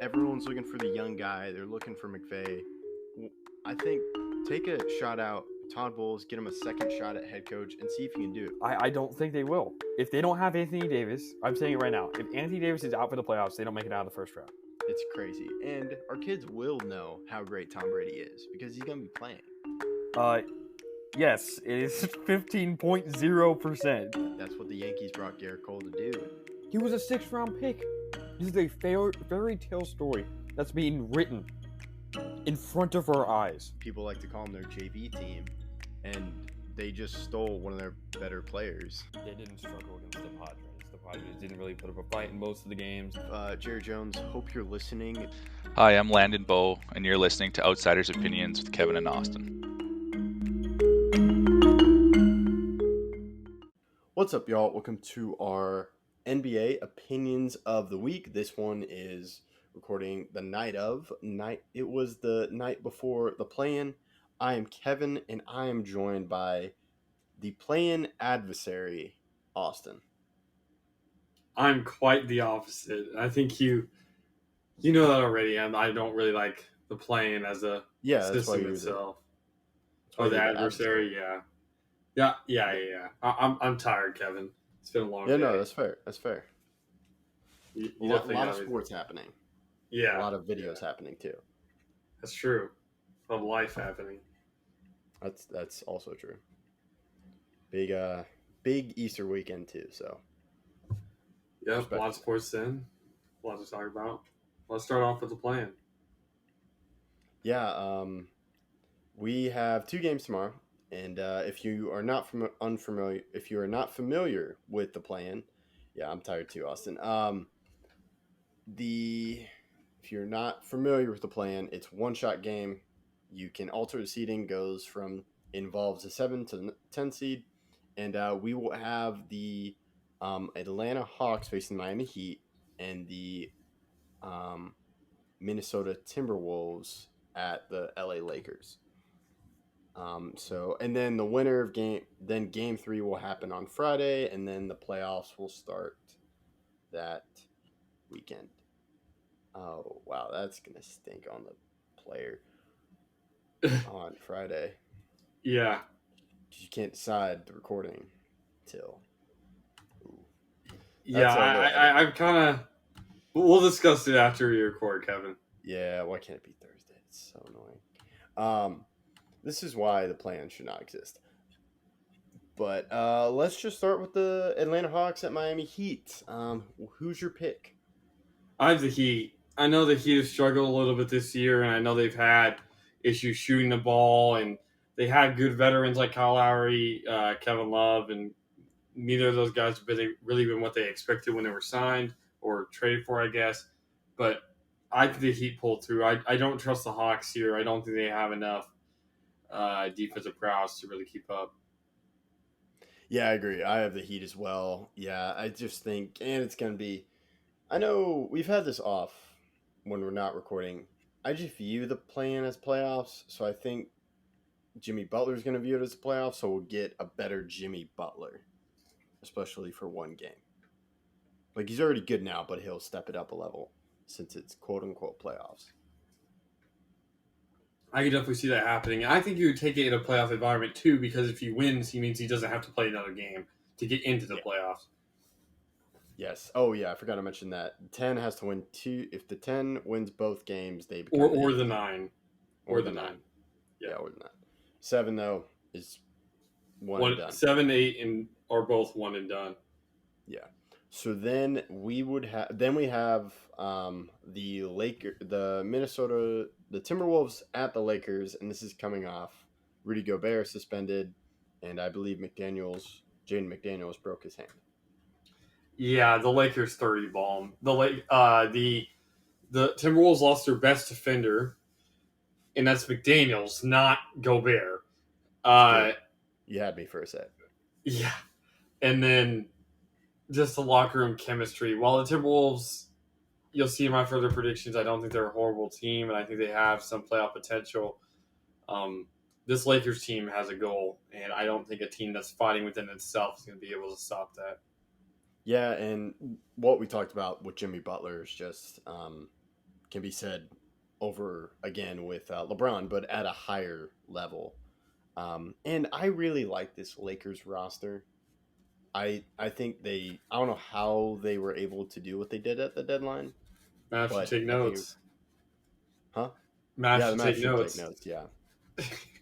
everyone's looking for the young guy. They're looking for McVay. I think take a shot out Todd Bowles, get him a second shot at head coach, and see if he can do it. I don't think they will. If they don't have Anthony Davis, I'm saying it right now. If Anthony Davis is out for the playoffs, they don't make it out of the first round. It's crazy. And our kids will know how great Tom Brady is because he's going to be playing. Yes, it is 15.0%. That's what the Yankees brought Garrett Cole to do. He was a 6th-round pick. This is a fairy tale story that's being written in front of our eyes. People like to call them their JV team, and they just stole one of their better players. They didn't struggle against the Padres. The Padres didn't really put up a fight in most of the games. Jerry Jones, hope you're listening. Hi, I'm Landon Bowe, and you're listening to Outsiders Opinions with Kevin and Austin. What's up, y'all? Welcome to our NBA Opinions of the Week. This one is recording the it was the night before the play-in. I am Kevin, and I am joined by the play-in adversary, Austin. I'm quite the opposite. I think you know that already. I don't really like the play-in as a system itself. Or the adversary, yeah. Yeah. I'm tired, Kevin. It's been a long day. Yeah, no, that's fair. You A lot of sports happening. Yeah. A lot of videos happening, too. That's true. Of life happening. That's also true. Big Easter weekend, too, so. Yep, a lot of sports then. A lot to talk about. Let's start off with the plan. Yeah, we have 2 games tomorrow. And if you are not familiar with the plan, yeah, I'm tired too, Austin. If you're not familiar with the plan, it's one-shot game. You can alter the seeding, involves a 7 to 10 seed, and we will have the Atlanta Hawks facing the Miami Heat and the Minnesota Timberwolves at the LA Lakers. And then the winner of game 3 will happen on Friday, and then the playoffs will start that weekend. Oh, wow, that's going to stink on the player on Friday. Yeah. You can't decide the recording till. Yeah, I'm kind of. We'll discuss it after we record, Kevin. Yeah, why can't it be Thursday? It's so annoying. This is why the plan should not exist. But let's just start with the Atlanta Hawks at Miami Heat. Who's your pick? I have the Heat. I know the Heat have struggled a little bit this year, and I know they've had issues shooting the ball, and they had good veterans like Kyle Lowry, Kevin Love, and neither of those guys have really been what they expected when they were signed or traded for, I guess. But I think the Heat pulled through. I don't trust the Hawks here. I don't think they have enough defensive prowess to really keep up. Yeah, I agree. I have the Heat as well. Yeah, I just think, and it's going to be, I know we've had this off when we're not recording. I just view the play-in as playoffs, so I think Jimmy Butler's going to view it as a playoff, so we'll get a better Jimmy Butler, especially for one game. Like, he's already good now, but he'll step it up a level since it's quote-unquote playoffs. I can definitely see that happening. I think you would take it in a playoff environment too, because if he wins, he means he doesn't have to play another game to get into the playoffs. Yes. Oh, yeah. I forgot to mention that. 10 has to win 2. If the 10 wins both games, they become or the 9. Or the 9. Yeah, or the 9. 7, though, is one and done. 7, 8, are both one and done. Yeah. So then we have the Timberwolves at the Lakers, and this is coming off Rudy Gobert suspended, and I believe Jaden McDaniels broke his hand. Yeah, the Lakers 30 bomb. The Timberwolves lost their best defender, and that's McDaniels, not Gobert. You had me for a sec. Yeah, and then just the locker room chemistry. While the Timberwolves, you'll see in my further predictions, I don't think they're a horrible team, and I think they have some playoff potential. This Lakers team has a goal, and I don't think a team that's fighting within itself is going to be able to stop that. Yeah, and what we talked about with Jimmy Butler is just can be said over again with LeBron, but at a higher level. And I really like this Lakers roster. I think I don't know how they were able to do what they did at the deadline, Matt should but take I think it, notes. huh? Matt Yeah, the should match take should take notes. notes. Yeah.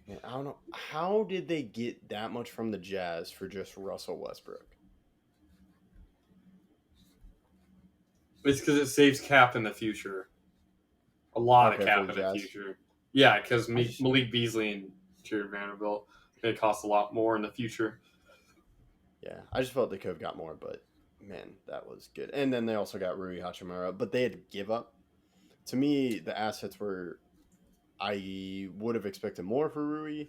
Man, I don't know how did they get that much from the Jazz for just Russell Westbrook. It's because it saves cap in the future. A lot Okay, of cap for the in the Jazz. future. Yeah, because I just- Malik Beasley and Jared Vanderbilt, they cost a lot more in the future. Yeah, I just felt they could have got more, but man, that was good. And then they also got Rui Hachimura, but they had to give up. To me, the assets were I would have expected more for Rui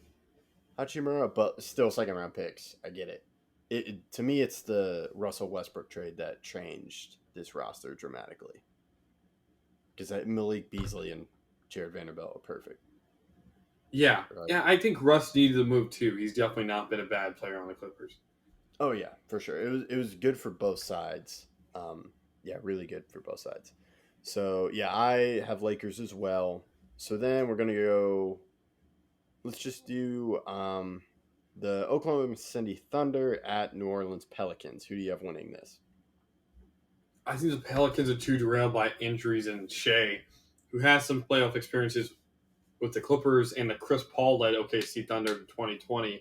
Hachimura, but still second round picks. I get it. To me, it's the Russell Westbrook trade that changed this roster dramatically. Because Malik Beasley and Jared Vanderbilt are perfect. Yeah. Right. Yeah, I think Russ needed to move too. He's definitely not been a bad player on the Clippers. Oh yeah, for sure. It was good for both sides. Yeah, really good for both sides. So yeah, I have Lakers as well. So then we're gonna go. Let's just do the Oklahoma City Thunder at New Orleans Pelicans. Who do you have winning this? I think the Pelicans are too derailed by injuries and Shea, who has some playoff experiences with the Clippers and the Chris Paul led OKC Thunder in 2020. I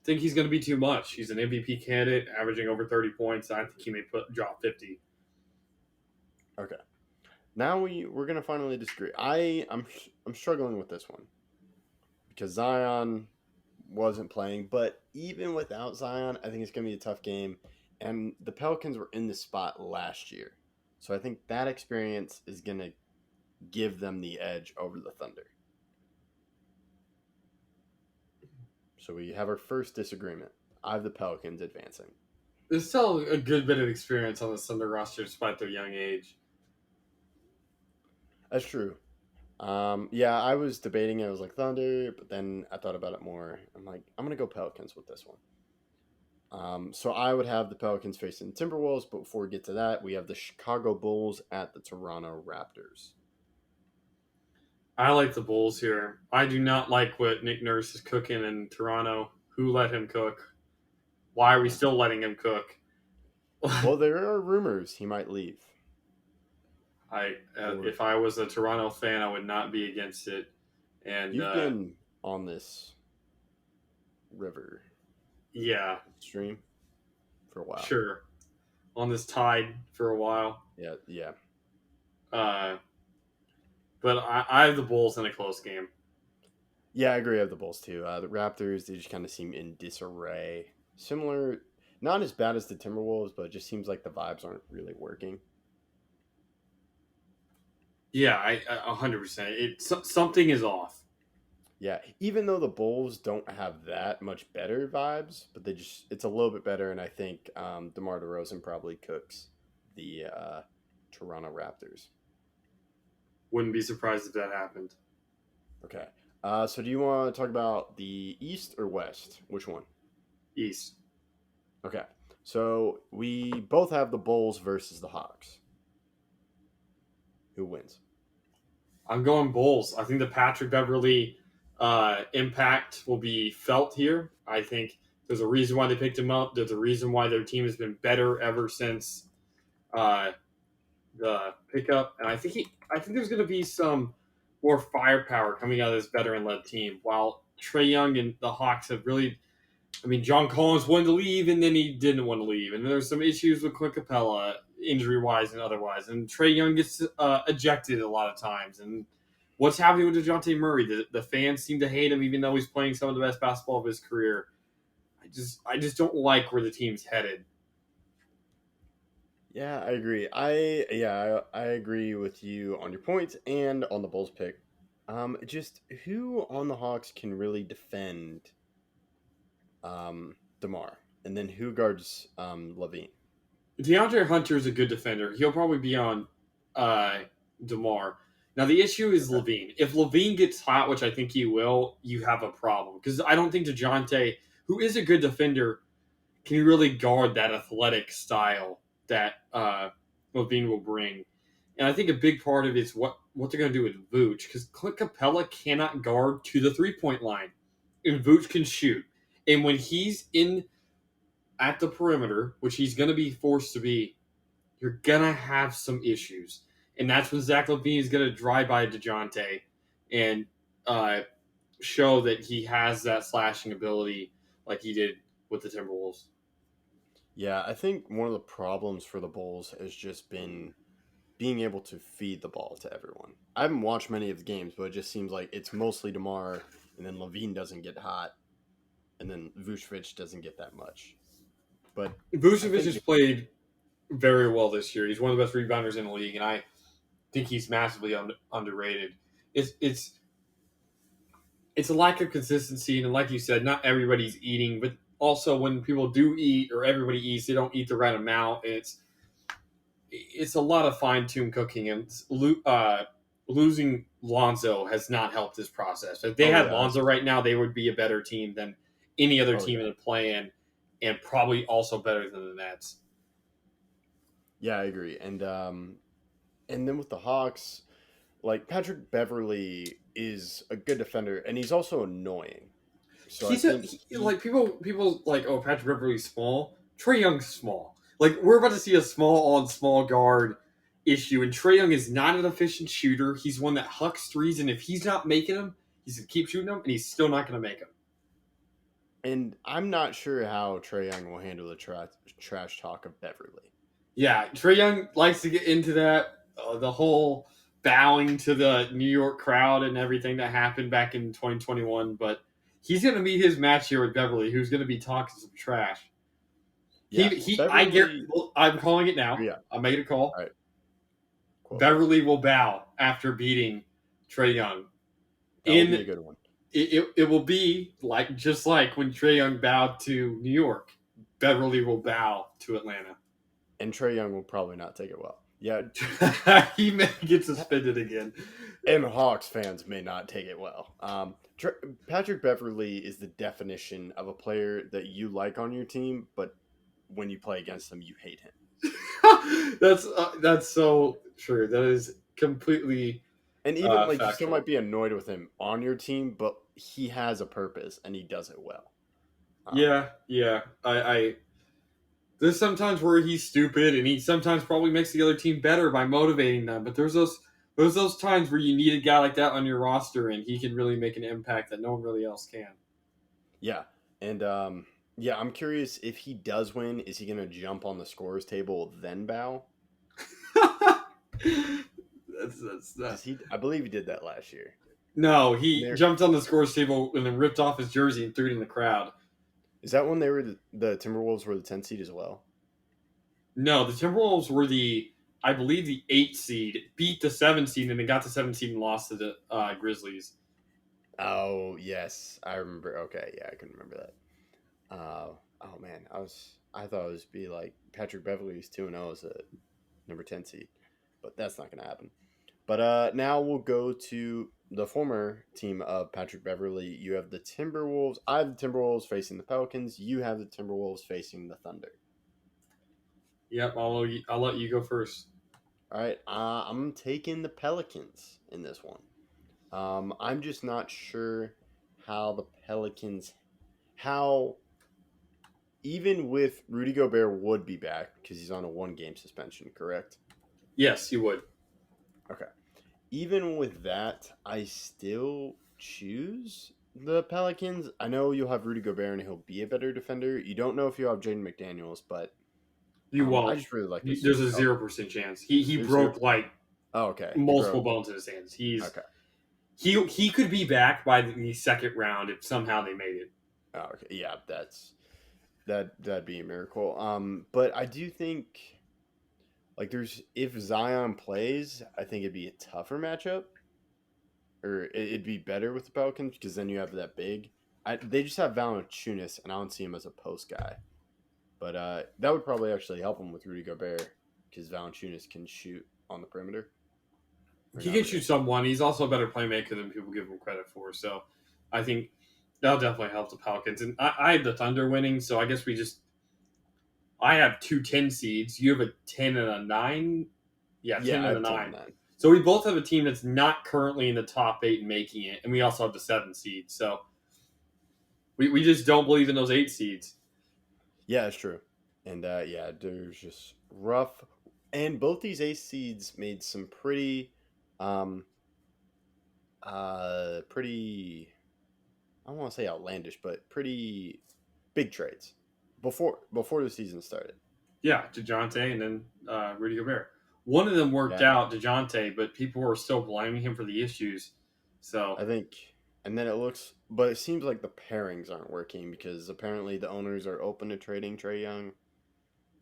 think he's going to be too much. He's an MVP candidate, averaging over 30 points. I think he may drop 50. Okay. Now we're gonna finally disagree. I'm struggling with this one because Zion wasn't playing, but even without Zion, I think it's gonna be a tough game. And the Pelicans were in the spot last year, so I think that experience is gonna give them the edge over the Thunder. So we have our first disagreement. I have the Pelicans advancing. There's still a good bit of experience on the Thunder roster despite their young age. That's true. Yeah, I was debating it. I was like Thunder, but then I thought about it more. I'm like, I'm gonna go Pelicans with this one. So I would have the Pelicans facing Timberwolves, but before we get to that, we have the Chicago Bulls at the Toronto Raptors. I like the Bulls here. I do not like what Nick Nurse is cooking in Toronto. Who let him cook? Why are we still letting him cook? Well, there are rumors he might leave. If I was a Toronto fan, I would not be against it. And You've been on this river yeah, stream for a while. sure, on this tide for a while. Yeah. But I have the Bulls in a close game. Yeah, I agree. I have the Bulls too. The Raptors, they just kind of seem in disarray. Similar, not as bad as the Timberwolves, but it just seems like the vibes aren't really working. Yeah, I 100%. Something is off. Yeah, even though the Bulls don't have that much better vibes, but it's a little bit better, and I think DeMar DeRozan probably cooks the Toronto Raptors. Wouldn't be surprised if that happened. Okay, so do you want to talk about the East or West? Which one? East. Okay, so we both have the Bulls versus the Hawks. Who wins? I'm going Bulls. I think the Patrick Beverly impact will be felt here. I think there's a reason why they picked him up. There's a reason why their team has been better ever since the pickup. And I think there's going to be some more firepower coming out of this veteran-led team. While Trae Young and the Hawks have really, John Collins wanted to leave and then he didn't want to leave. And there's some issues with Clint Capella, injury-wise and otherwise. And Trae Young gets ejected a lot of times. And what's happening with DeJounte Murray? The fans seem to hate him even though he's playing some of the best basketball of his career. I just don't like where the team's headed. Yeah, I agree. I agree with you on your points and on the Bulls pick. Just who on the Hawks can really defend DeMar, and then who guards Levine? DeAndre Hunter is a good defender. He'll probably be on DeMar. Now the issue is Levine. If Levine gets hot, which I think he will, you have a problem because I don't think DeJounte, who is a good defender, can really guard that athletic style that Levine will bring. And I think a big part of it is what they're going to do with Vooch, because Clint Capella cannot guard to the 3-point line, and Vooch can shoot. And when he's in at the perimeter, which he's going to be forced to be, you're going to have some issues. And that's when Zach LaVine is going to drive by DeJounte and show that he has that slashing ability like he did with the Timberwolves. Yeah, I think one of the problems for the Bulls has just been being able to feed the ball to everyone. I haven't watched many of the games, but it just seems like it's mostly DeMar, and then LaVine doesn't get hot, and then Vucevic doesn't get that much. But Vucevic has played very well this year. He's one of the best rebounders in the league, and I think he's massively underrated. It's a lack of consistency, and like you said, not everybody's eating, but also when people do eat or everybody eats, they don't eat the right amount. It's a lot of fine-tuned cooking, and losing Lonzo has not helped this process. If they had Lonzo right now, they would be a better team than any other team in the play-in, and probably also better than the Nets. Yeah, I agree. And then with the Hawks, like Patrick Beverley is a good defender, and he's also annoying. So like people like, oh, Patrick Beverley's small. Trae Young's small. Like, we're about to see a small on small guard issue, and Trae Young is not an efficient shooter. He's one that hucks threes, and if he's not making them, he's gonna keep shooting them, and he's still not gonna make them. And I'm not sure how Trae Young will handle the trash talk of Beverley. Yeah, Trae Young likes to get into that, the whole bowing to the New York crowd and everything that happened back in 2021, but he's going to meet his match here with Beverley, who's going to be talking some trash. Yeah, I'm calling it now. Yeah. I'll make it a call. All right. Cool. Beverley will bow after beating Trae Young. That will be a good one. It will be just like when Trae Young bowed to New York. Beverley will bow to Atlanta. And Trae Young will probably not take it well. Yeah. He may get suspended again. And Hawks fans may not take it well. Patrick Beverley is the definition of a player that you like on your team, but when you play against him, you hate him. That's so true. That is completely. And even you still might be annoyed with him on your team, but he has a purpose and he does it well. Yeah. There's sometimes where he's stupid, and he sometimes probably makes the other team better by motivating them. But there's those times where you need a guy like that on your roster, and he can really make an impact that no one really else can. Yeah, and I'm curious if he does win, is he going to jump on the scorer's table then bow? I believe he did that last year. No, he jumped on the scorer's table and then ripped off his jersey and threw it in the crowd. Is that when they were the Timberwolves were the 10 seed as well? No, the Timberwolves were I believe the 8 seed, beat the 7 seed, and they got the 7 seed and lost to the Grizzlies. Oh, yes. I remember. Okay, yeah, I can remember that. Oh man, I thought it was be like Patrick Beverley's 2-0 as a number 10 seed, but that's not going to happen. But now we'll go to the former team of Patrick Beverley. You have the Timberwolves. I have the Timberwolves facing the Pelicans. You have the Timberwolves facing the Thunder. Yep, I'll let you go first. All right, I'm taking the Pelicans in this one. I'm just not sure how the Pelicans, even with Rudy Gobert would be back because he's on a 1-game suspension, correct? Yes, he would. Okay. Even with that, I still choose the Pelicans. I know you'll have Rudy Gobert and he'll be a better defender. You don't know if you'll have Jaden McDaniels, but you won't. I just really like this. There's a 0% chance. He broke multiple bones in his hands. He could be back by the second round if somehow they made it. Oh, okay. Yeah, that'd be a miracle. But I do think if Zion plays, I think it'd be a tougher matchup, or it'd be better with the Pelicans because then you have that big. They just have Valanciunas, and I don't see him as a post guy. But that would probably actually help him with Rudy Gobert because Valanciunas can shoot on the perimeter. He can shoot someone. He's also a better playmaker than people give him credit for. So I think that'll definitely help the Pelicans. And I have the Thunder winning, so I guess I have 2 10 seeds. You have a 10 and a 9 Yeah, 10 Yeah, I and have a 10 9. and 9. So we both have a team that's not currently in the top 8 and making it, and we also have the 7 seed. So we just don't believe in those 8 seeds. Yeah, it's true. And yeah, there's just rough. And both these ace seeds made some um, pretty, I don't want to say outlandish, but pretty big trades before the season started. Yeah, DeJounte and then Rudy Gobert. One of them worked Yeah, out, DeJounte, but people were still blaming him for the issues. So I think, and then but it seems like the pairings aren't working because apparently the owners are open to trading Trey Young.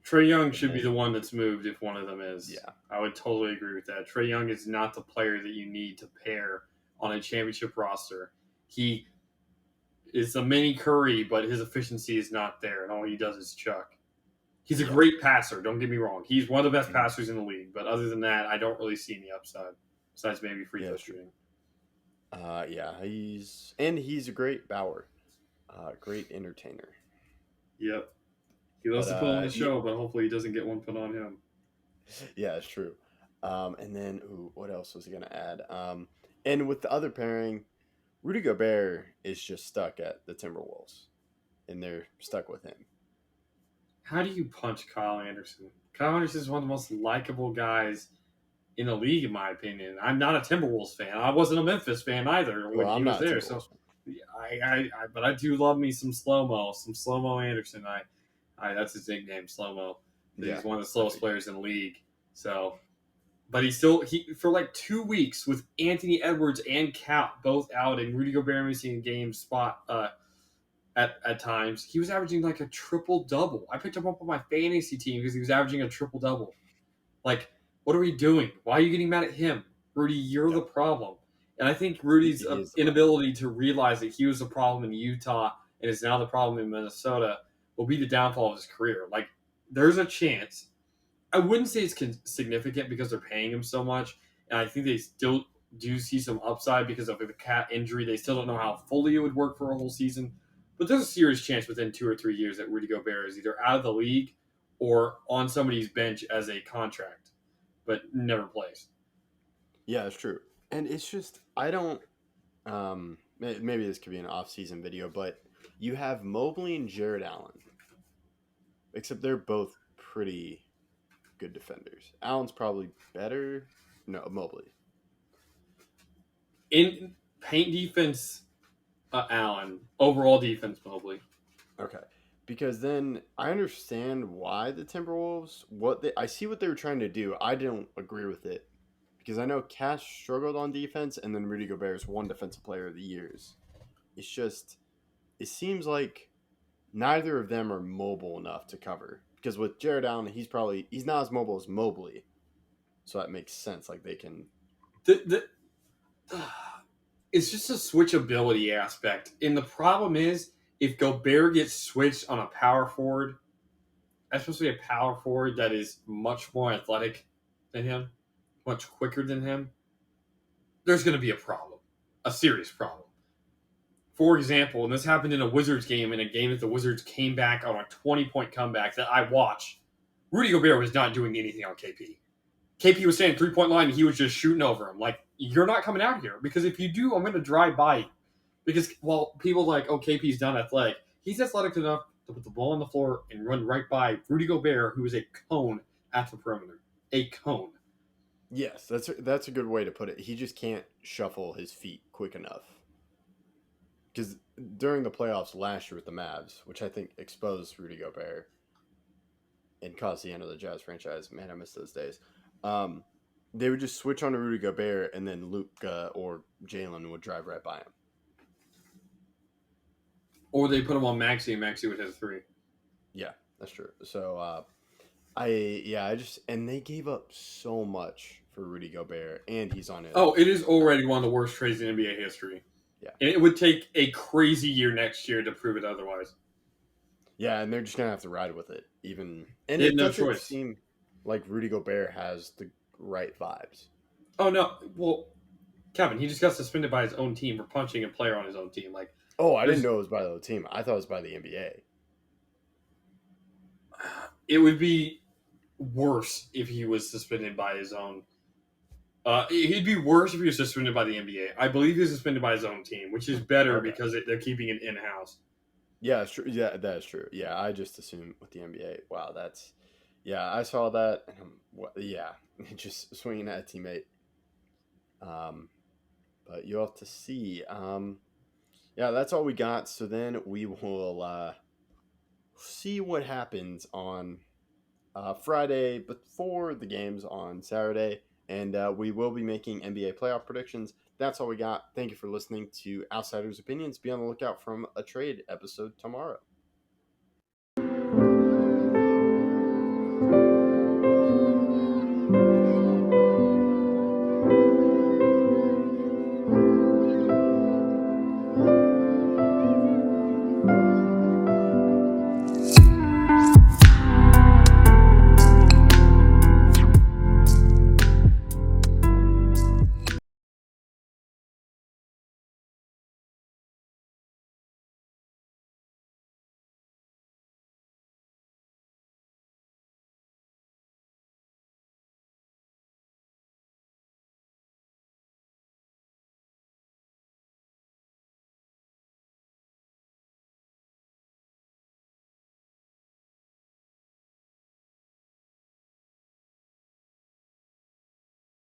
Trey Young And should be the then, one that's moved if one of them is. yeah, I would totally agree with that. Trey Young is not the player that you need to pair on a championship roster. He is a mini Curry, but his efficiency is not there, and all he does is chuck. He's a yeah, great passer, don't get me wrong. He's one of the best Mhm. passers in the league, but other than that, I don't really see any upside, besides maybe free Yeah, throw that's true. shooting. Yeah, he's a great bower, great entertainer. Yep. He loves But to put on the show, but hopefully he doesn't get one put on him. yeah, it's true. And then what else was he gonna add? And with the other pairing, Rudy Gobert is just stuck at the Timberwolves, and they're stuck with him. How do you punch Kyle Anderson? Kyle Anderson is one of the most likable guys in the league, in my opinion. I'm not a Timberwolves fan. I wasn't a Memphis fan either when Well, he I'm was not a there. Timberwolves So, fan. but I do love me some slow mo Anderson. That's his nickname, slow mo. Yeah, He's one of the I slowest figured. players in the league. So, but he for like 2 weeks with Anthony Edwards and Cat both out and Rudy Gobert missing a game spot at times, he was averaging like a triple double. I picked him up on my fantasy team because he was averaging a triple double. Like, what are we doing? Why are you getting mad at him, Rudy? You're the Yep. problem. And I think Rudy's He is the inability to realize that he was the problem in Utah and is now the problem in Minnesota will be the downfall of his career. Like, there's a chance. I wouldn't say it's significant because they're paying him so much, and I think they still do see some upside because of the Cat injury. They still don't know how fully it would work for a whole season, but there's a serious chance within 2 or 3 years that Rudy Gobert is either out of the league or on somebody's bench as a contract, but never plays. Yeah, it's true. And it's just I don't. Maybe this could be an off-season video, but you have Mobley and Jared Allen, except they're both pretty good defenders. Allen's probably better. No, Mobley. In paint defense, Allen. Overall defense, Mobley. Okay. Because then I understand why the Timberwolves I see what they were trying to do. I don't agree with it. Because I know Cash struggled on defense and then Rudy Gobert's won defensive player of the years. It's just it seems like neither of them are mobile enough to cover. Because with Jared Allen, he's not as mobile as Mobley. So that makes sense. Like they can It's just a switchability aspect. And the problem is, if Gobert gets switched on a power forward, especially a power forward that is much more athletic than him, much quicker than him, there's going to be a problem, a serious problem. For example, and this happened in a Wizards game, in a game that the Wizards came back on a 20-point comeback that I watched, Rudy Gobert was not doing anything on KP. KP was standing 3-point line and he was just shooting over him. Like, you're not coming out here because if you do, I'm going to drive by you. Because while people like, oh, KP's not athletic, he's athletic enough to put the ball on the floor and run right by Rudy Gobert, who is a cone at the perimeter. A cone. Yes, that's a good way to put it. He just can't shuffle his feet quick enough. Because during the playoffs last year with the Mavs, which I think exposed Rudy Gobert and caused the end of the Jazz franchise, man, I miss those days. They would just switch on to Rudy Gobert, and then Luke or Jalen would drive right by him. Or they put him on Maxey, and Maxey would hit a 3. Yeah, that's true. So and they gave up so much for Rudy Gobert, and he's on it. Oh, it is already one of the worst trades in NBA history. Yeah. And it would take a crazy year next year to prove it otherwise. Yeah, and they're just gonna have to ride with it, even. And They had it no doesn't choice. seem like Rudy Gobert has the right vibes. Oh, no. Well, Kevin, he just got suspended by his own team for punching a player on his own team. Like, Oh, I didn't know it was by the team. I thought it was by the NBA. it would be worse if he was suspended by his own. He'd be worse if he was suspended by the NBA. I believe he's suspended by his own team, which is better Okay. because they're keeping it in house. Yeah, it's true. Yeah, that is true. Yeah, I just assume with the NBA. Wow, that's yeah. I saw that, and yeah, just swinging at a teammate. Um, but you'll have to see. Yeah, that's all we got. So then we will see what happens on Friday before the games on Saturday, and we will be making NBA playoff predictions. That's all we got. Thank you for listening to Outsiders Opinions. Be on the lookout from a trade episode tomorrow.